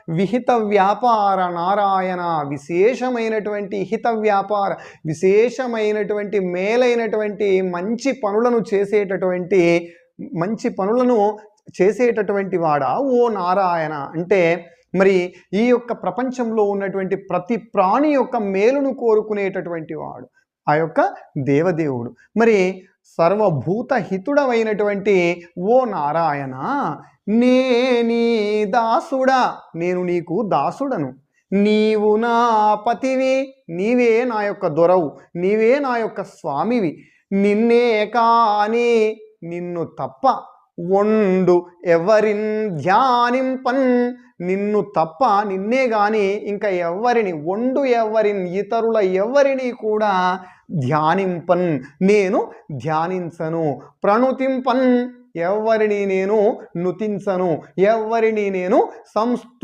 విహిత వ్యాపార నారాయణ, విశేషమైనటువంటి హిత వ్యాపార, విశేషమైనటువంటి మేలైనటువంటి మంచి పనులను చేసేటటువంటి వాడా ఓ నారాయణ. అంటే మరి ఈ యొక్క ప్రపంచంలో ఉన్నటువంటి ప్రతి ప్రాణి యొక్క మేలును కోరుకునేటటువంటి వాడు ఆ యొక్క దేవదేవుడు. మరి సర్వభూత హితుడమైనటువంటి ఓ నారాయణ, నేనీ దాసుడా, నేను నీకు దాసుడను, నీవు నా పతివి, నీవే నా యొక్క దొరవు, నీవే నా యొక్క స్వామివి, నిన్నే కాని నిన్ను తప్ప ఒండు ఎవరిన్ ధ్యానింపన్, నిన్ను తప్ప నిన్నే గాని ఇంకా ఎవరిని, ఒండు ఎవరిన్ ఇతరుల ఎవరిని కూడా ధ్యానింపన్, నేను ధ్యానించను, ప్రణుతింపన్ ఎవరిని నేను నుతించను, ఎవరిని నేను సంస్తు